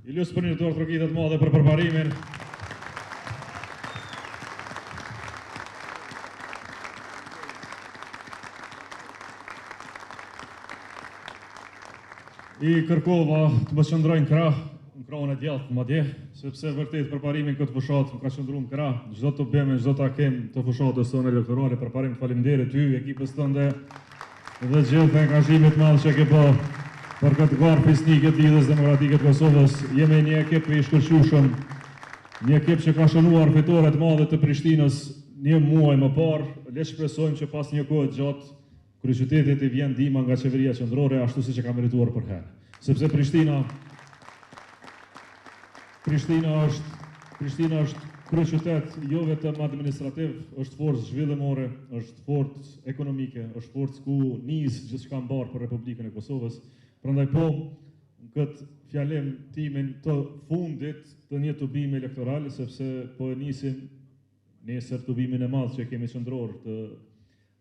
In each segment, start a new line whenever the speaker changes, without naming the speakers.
I lusë për një dorë trokitet madhe për përparimin. I kërkova të më qëndrojnë krah, në krahun e djathtë madje, sepse vërtet përparimin këtë fushat më ka qëndruar në krah, çdo të bëmë, çdo takim të fushatës tonë elektorale, përparim faleminderit ty, ekipës tënde dhe gjithë angazhimit madh që ke bërë për këtë garë fisnike të Lidhjes Demokratike të Kosovës. Jemi një ekip i shkëlqyeshëm, një ekip që ka shënuar fitore të mëdha të Prishtinës një muaj më parë. Le të shpresojmë që pas një kohe gjatë kryeqytetit i vjen ndihma nga qeveria qendrore ashtu siç e ka merituar për herë. Sepse Prishtina është kryeqytet jo vetëm administrativ, është forcë zhvillimore, është forcë ekonomike, është forcë ku nis gjithçka mbar për Republikën e Kosovës. Prandaj po, në këtë fjalim timin të fundit të një tubimi elektoral, sepse po e nisim nesër tubimin e madh që kemi qendror të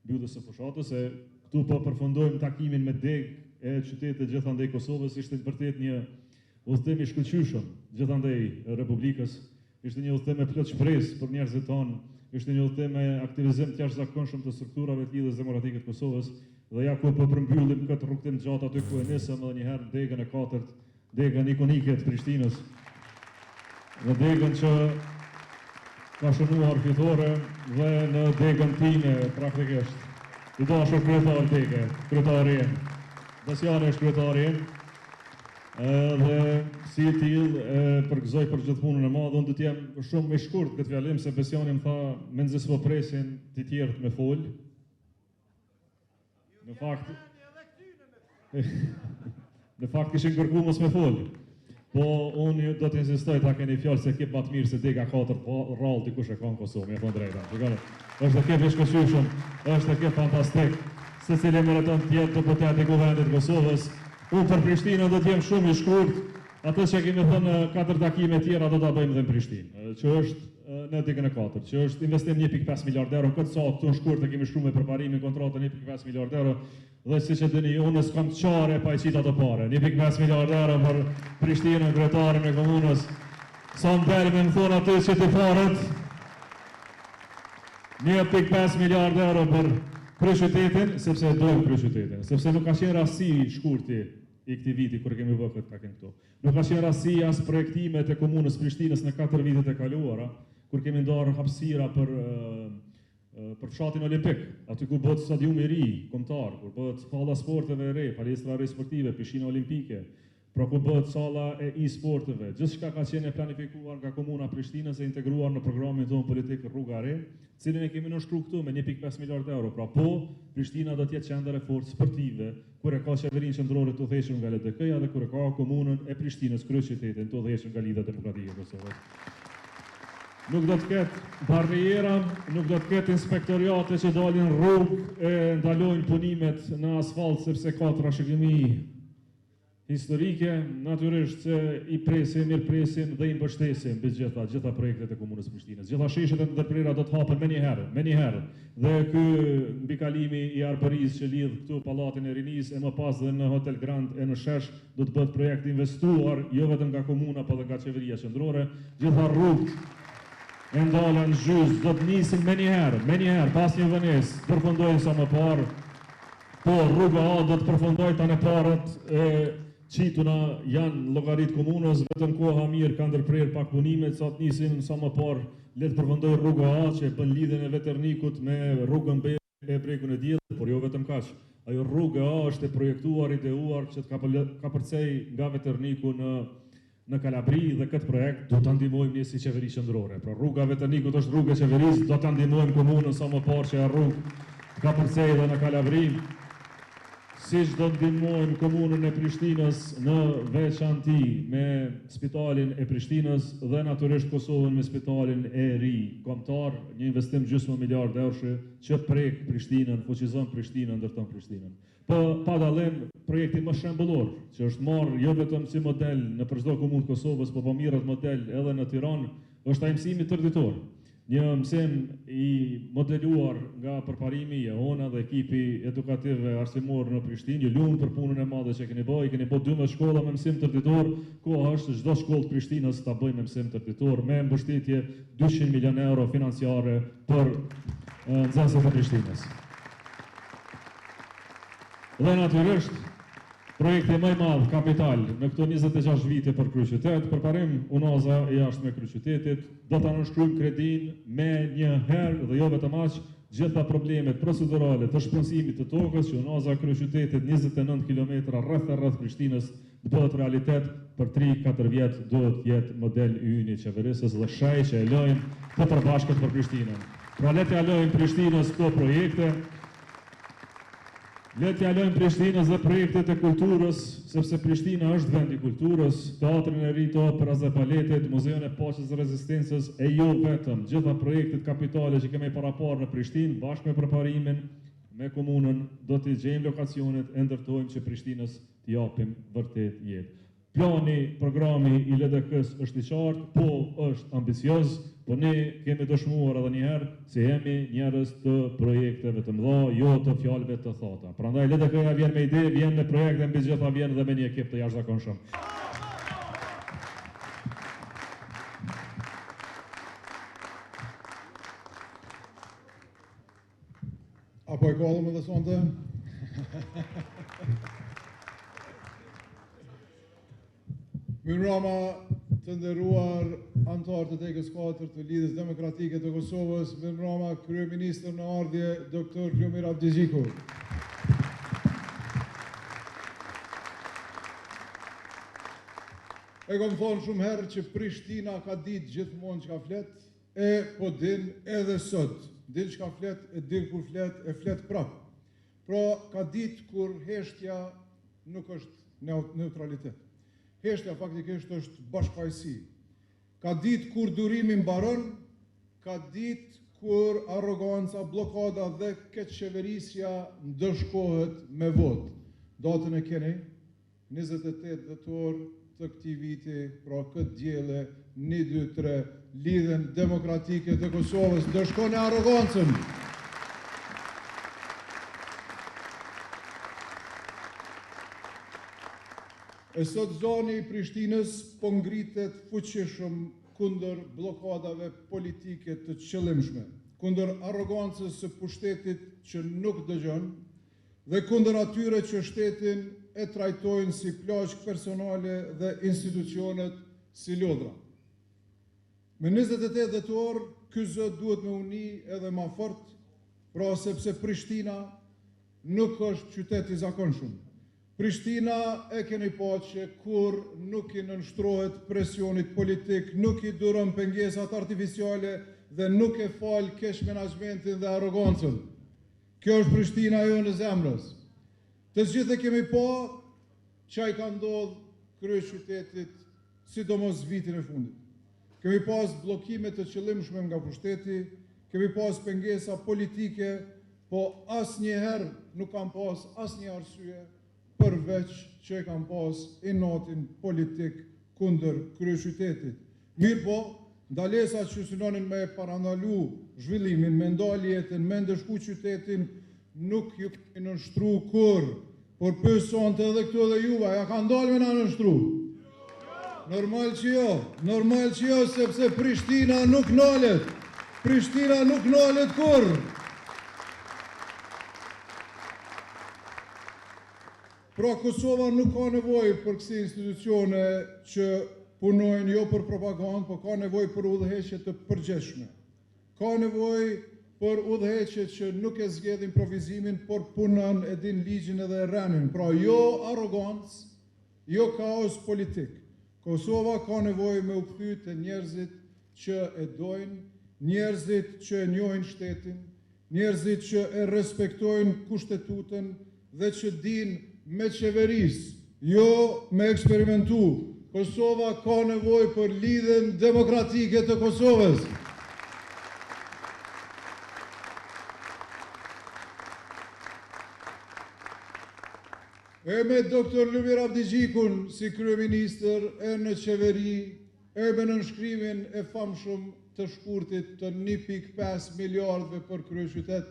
mbylljes së fushatës, e këtu po përfundojmë takimin me deg e qytetit gjithandej Kosovës. Ishte vërtet një udhëtim i shkëlqyeshëm gjithandej Republikës. Ishte një udhëtim me plot shpresë për njerëzit tonë, ishte një udhëtim me aktivizim të jashtëzakonshëm të strukturave të Lidhjes Demokratike të Kosovës. Dhe ja ku po përmbyllim këtë rrugtim gjatë aty ku e nisëm edhe një herë degën e katërt, degën ikonike të Prishtinës. Dhe degën që ka shënuar fitore dhe në degën time praktikisht. I dashur kryetar degë, kryetari, Dasjani është kryetari. Dhe si i tillë përgëzoj për gjithë punën e madhe. Unë do të jem shumë më shkurt këtë fjalim se Besjani më tha menxes po presin të tjerët me fol. Në fakt kishin kërkuar mos me fol. Po unë do të insistoj ta keni fjalë se ekip më të mirë se dega 4 rrallë dikush e ka në Kosovë, më thon drejtën. Shikoni, është ekip i shkëlqyeshëm, është ekip fantastik. Secili meriton të jetë deputet i Kuvendit të Kosovës. Unë për Prishtinën do të jem shumë i shkurt. Atë që kemi thënë 4 takime tjera do ta bëjmë edhe në Prishtinë, që është në degën e 4, që është investim 1.5 miliard euro. Këtë sa këtu në shkurt e kemi shkruar me përparimin kontratën 1.5 miliard euro. Dhe siç e dini, unë s'kam çare pa i qita të pare. 1.5 miliard euro për Prishtinën, kryetarin e komunës. Sa më thonë aty që të parët 1.5 miliard euro për kryeqytetin, sepse dojmë kryeqytetin, sepse nuk ka qenë rasti shkurti i këtij viti kur kemi bërë këtë takim këtu. Nuk ka qenë rasti as projektimet e komunës Prishtinës në 4 vitet e kaluara, kur kemi ndarë hapësira për fshatin olimpik, aty ku bëhet stadiumi i ri, kombëtar, kur bëhet halla sporteve e re, palestra re sportive, pishina olimpike, pra ku bëhet salla e e-sporteve. Gjithçka ka qenë planifikuar nga komuna Prishtinës e integruar në programin tonë politik Rruga e Re, cilin e kemi nënshkruar këtu me 1.5 miliard euro. Pra po, Prishtina do të jetë qendër e forcë sportive, kur e ka qeverinë qendrore të udhëhequr nga LDK-ja dhe kur e ka komunën e Prishtinës, kryeqytetin të udhëhequr nga Lidhja Demokratike e Kosovës. Nuk do të ketë barriera, nuk do të ketë inspektoriate që dalin rrugë e ndalojnë punimet në asfalt sepse ka trashëgimi historike. Natyrisht që i presim, mirë presim dhe i mbështesim gjitha projektet e komunës Prishtinës. Gjitha sheshet e ndërprera do të hapen me një herë. Dhe ky mbikalimi i arbërisë që lidh këtu Pallatin e Rinisë e më pas dhe në Hotel Grand e në Shesh do të bëhet projekt investuar jo vetëm nga komuna, por edhe nga qeveria qendrore. Gjitha rrugët e ndalen zhyz do të nisin me një herë, pas një vënesë, përfundojnë sa më parë. Po rruga A do të përfundojë tani parët qituna janë llogarit komunës, vetëm koha mirë ka ndërprer pak punimet, sa të nisin sa më parë le të përfundojë rruga A që bën lidhjen e Veternikut me rrugën B e Brekun e Diellit, por jo vetëm kaq. Ajo rruga A është e projektuar, ideuar që ka përcej nga Veterniku në në Kalabri dhe këtë projekt do të ndihmojmë ne si qeveri qendrore. Pra rruga Veternikut është rrugë e qeverisë, do të ndihmojmë komunën sa më parë që rrugë ka përcej dhe në Kalabri. Siç do ndihmojmë komunën e Prishtinës në veçanti me spitalin e Prishtinës dhe natyrisht Kosovën me spitalin e ri kombëtar, një investim gjysmë miliard euro që prek Prishtinën, fuqizon Prishtinën, ndërton Prishtinën. Po pa dallim projekti më shembullor, që është marrë jo vetëm si model në për çdo komunë të Kosovës, po mirët model edhe në Tiranë, është ai mësimi tërditor. Një mësim i modeluar nga përparimi Jehona dhe ekipi edukativ arsimor në Prishtinë. Ju lutem për punën e madhe që keni bërë 12 shkolla me mësim tërditor. Koha është çdo shkollë të Prishtinës ta bëjë me mësim tërditor me mbështetje 200 milionë euro financiare për nxënësit e Prishtinës. Dhe natyrisht projekti më i madh kapital në këto 26 vite për kryeqytet, përparim unaza e jashtme e kryeqytetit, do ta nënshkruajmë kredin me një herë dhe jo vetëm aq, gjitha problemet procedurale të shpensimit të tokës që unaza e kryeqytetit 29 km rreth Prishtinës të bëhet realitet për 3-4 vjet duhet të jetë model i ynë i qeverisës dhe shaj që e lojmë të përbashkët për Prishtinën. Pra le të lojmë Prishtinës këto projekte. Le të jalojmë Prishtinës dhe projektet e kulturës, sepse Prishtina është vend i kulturës, teatrin e ri të operas dhe baletit, muzeun e paqes dhe rezistencës e jo vetëm. Gjitha projektet kapitale që kemi paraparë në Prishtinë, bashkë me përparimin me komunën, do të gjejmë lokacionet e ndërtojmë që Prishtinës t'i japim vërtet jetë. Plani, programi i LDK-s është i qartë, po është ambicioz, po ne kemi dëshmuar edhe njëherë se jemi njerëz të projekteve të mëdha, jo të fjalëve të thata. Prandaj LDK-ja vjen me ide, vjen me projekte, mbi gjitha vjen dhe me një ekip të jashtëzakonshëm.
Apo e kollëm edhe sonte? Mirëmbrëma të nderuar anëtar të Tegës 4 të Lidhjes Demokratike të Kosovës, mirëmbrëma kryeministër në ardhje Dr. Ljumir Abdixhiku. E kom thonë shumë herë që Prishtina ka ditë gjithmonë që ka flet, e po din edhe sot. Din që ka flet, e din kur flet, e flet prapë. Pra ka ditë kur heshtja nuk është neutralitet. Heshtja faktikisht është bashkëpajësi. Ka ditë kur durimi mbaron, ka ditë kur arroganca, blokada dhe keqeverisja ndëshkohet me votë. Datën e keni, 28 dhjetor të këtij viti, pra këtë diele, 1, 2, 3, Lidhjen Demokratike të Kosovës ndëshkon e arrogancën. E sot zoni i Prishtinës po ngritet fuqishëm kundër blokadave politike të qëllimshme, kundër arrogancës së pushtetit që nuk dëgjon dhe kundër atyre që shtetin e trajtojnë si plagë personale dhe institucionet si lodra. Me 28 dhjetor, ky zë duhet me uni edhe ma fort, pra sepse Prishtina nuk është qytet i zakonshëm. Prishtina e keni pa që kur nuk i nënshtrohet presionit politik, nuk i duron pengesat artificiale dhe nuk e fal keq menaxhmentin dhe arrogancën. Kjo është Prishtina jo në zemrës. Të gjithë e kemi pa që ai ka ndodhur kryeqytetit, sidomos vitin e fundit. Kemi pas bllokime të qëllimshme nga pushteti, kemi pas pengesa politike, po asnjëherë nuk kam pas asnjë arsye përveç që e kam pas inotin politik kundër kryeqytetit. Mirë po, ndalesat që synonin me parandalu zhvillimin, me ndalë jetën, me ndëshku qytetin, nuk ju keni nënshtru kur, por pësonte edhe këtu edhe juve, ja ka ndalë me na nënshtru. Normal që jo, sepse Prishtina nuk nalet. Prishtina nuk nalet kur. Pra Kosova nuk ka nevojë për kësi institucione që punojnë jo për propagandë, po ka nevojë për udhëheqje të përgjithshme. Ka nevojë për udhëheqje që nuk e zgjedhin improvizimin, por punën, e din ligjin edhe e rrenin. Pra jo arrogancë, jo kaos politik. Kosova ka nevojë me u kthy te njerëzit që e dojnë, njerëzit që e njohin shtetin, njerëzit që e respektojnë kushtetutën dhe që dinë me qeverisë, jo me eksperimentu. Kosova ka nevojë për lidhjen demokratike të Kosovës. E me Dr. Lumir Abdigjikun si kryeministër, e në qeveri, e me nënshkrimin e famshëm të shkurtit të 1.5 miliardëve për kryeqytet,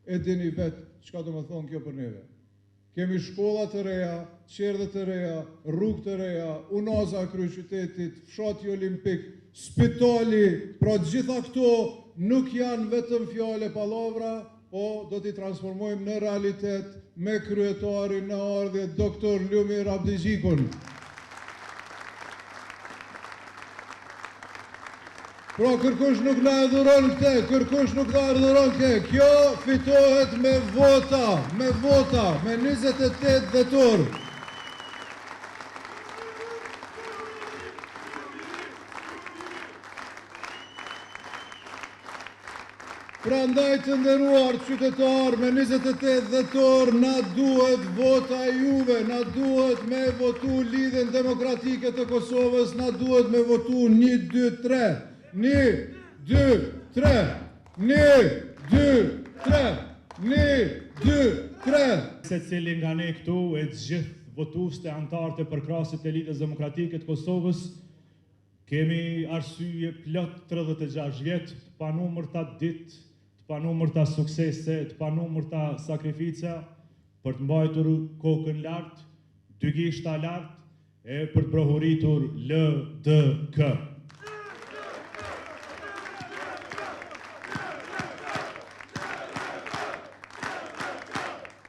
e dini vetë çka do të thonë kjo për neve. Kemi shkolla të reja, qerdhe të reja, rrugë të reja, unaza kryeqytetit, fshati olimpik, spitali, pra gjitha këto nuk janë vetëm fjale pallavra, po do t'i transformojmë në realitet me kryetarin në ardhje Dr. Lumir Abdigjikun. Pra kërkush nuk na e dhuron këtë, kërkush nuk na e dhuron këtë. Kjo fitohet me vota, me 28 dhjetor. Pra ndaj të nderuar qytetar, me 28 dhjetor, na duhet vota juve, na duhet me votu lidhjen demokratike të Kosovës, na duhet me votu 1, 2, 3. 1, 2, 3. 1, 2, 3. 1, 2, 3.
Secili nga ne këtu e të gjithë votues të antarë të përkrasit të lidhjes demokratike të Kosovës, kemi arsye plot 36 vjet të panumërta ditë, të panumërta suksese, të panumërta sakrifica për të mbajtur kokën lart, dy gishta lart e për të prohuritur LDK.